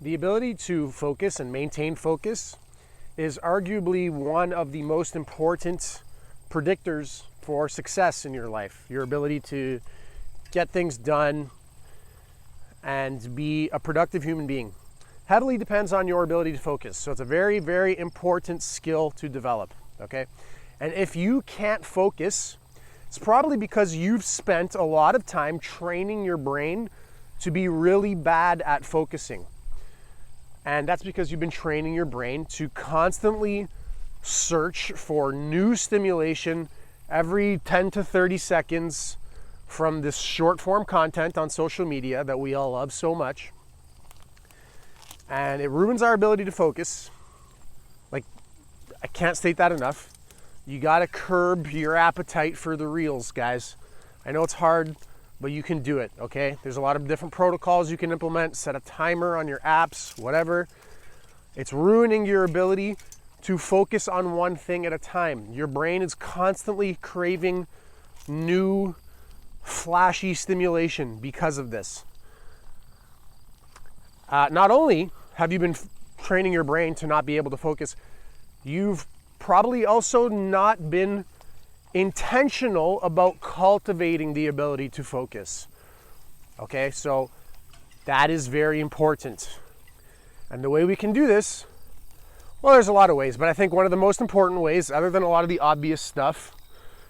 The ability to focus and maintain focus is arguably one of the most important predictors for success in your life. Your ability to get things done and be a productive human being heavily depends on your ability to focus. So it's a very, very important skill to develop, okay? And if you can't focus, it's probably because you've spent a lot of time training your brain to be really bad at focusing. And that's because you've been training your brain to constantly search for new stimulation every 10 to 30 seconds from this short form content on social media that we all love so much. And it ruins our ability to focus. Like, I can't state that enough. You gotta curb your appetite for the reels, guys. I know it's hard, but you can do it, okay? There's a lot of different protocols you can implement. Set a timer on your apps, whatever. It's ruining your ability to focus on one thing at a time. Your brain is constantly craving new, flashy stimulation because of this. Not only have you been training your brain to not be able to focus, you've probably also not been intentional about cultivating the ability to focus. Okay, so that is very important. And the way we can do this, well, there's a lot of ways, but I think one of the most important ways, other than a lot of the obvious stuff,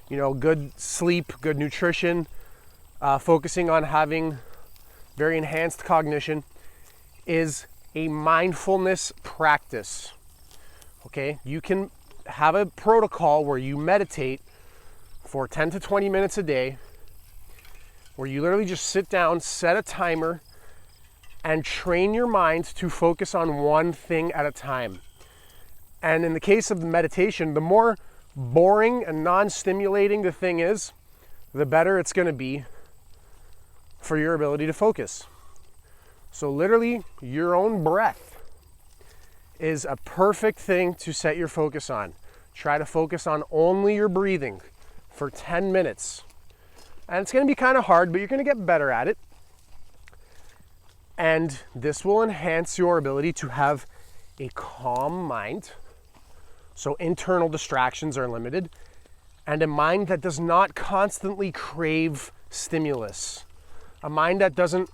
you know, good sleep, good nutrition, focusing on having very enhanced cognition, is a mindfulness practice. Okay, you can have a protocol where you meditate for 10 to 20 minutes a day, where you literally just sit down, set a timer, and train your mind to focus on one thing at a time. And in the case of the meditation, the more boring and non-stimulating the thing is, the better it's going to be for your ability to focus. So literally, your own breath is a perfect thing to set your focus on. Try to focus on only your breathing for 10 minutes. And it's going to be kind of hard, but you're going to get better at it. And this will enhance your ability to have a calm mind. So internal distractions are limited. And a mind that does not constantly crave stimulus. A mind that doesn't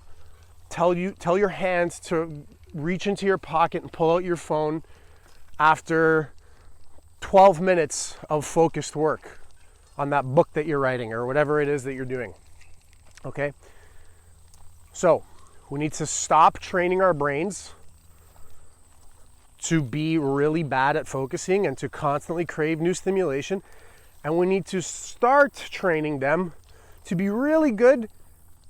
tell your hand to reach into your pocket and pull out your phone after 12 minutes of focused work on that book that you're writing or whatever it is that you're doing. Okay? So, we need to stop training our brains to be really bad at focusing and to constantly crave new stimulation. And we need to start training them to be really good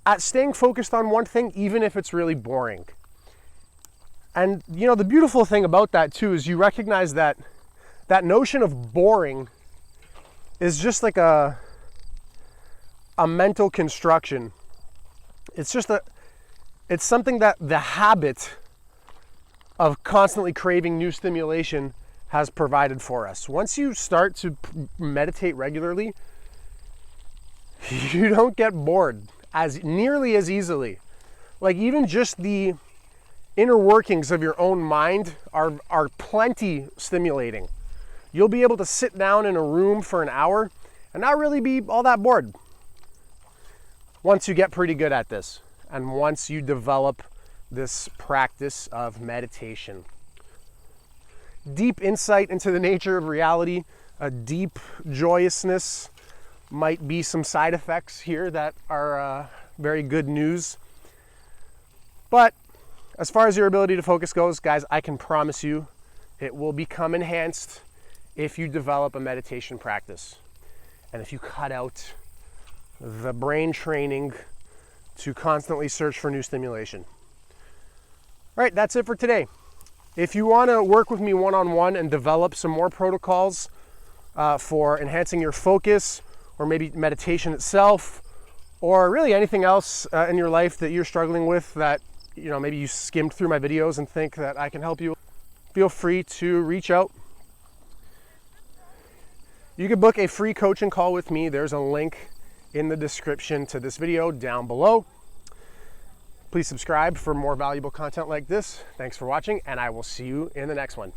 at staying focused on one thing, even if it's really boring. And you know, the beautiful thing about that too is you recognize that that notion of boring is just like a mental construction. It's something that the habit of constantly craving new stimulation has provided for us. Once you start to meditate regularly, you don't get bored as nearly as easily. Like, even just the inner workings of your own mind are plenty stimulating. You'll be able to sit down in a room for an hour and not really be all that bored once you get pretty good at this and once you develop this practice of meditation. Deep insight into the nature of reality, a deep joyousness might be some side effects here that are very good news. But as far as your ability to focus goes, guys, I can promise you it will become enhanced if you develop a meditation practice. And if you cut out the brain training to constantly search for new stimulation. All right, that's it for today. If you want to work with me one-on-one and develop some more protocols for enhancing your focus, or maybe meditation itself, or really anything else in your life that you're struggling with that, you know, maybe you skimmed through my videos and think that I can help you, feel free to reach out. You can book a free coaching call with me. There's a link in the description to this video down below. Please subscribe for more valuable content like this. Thanks for watching, and I will see you in the next one.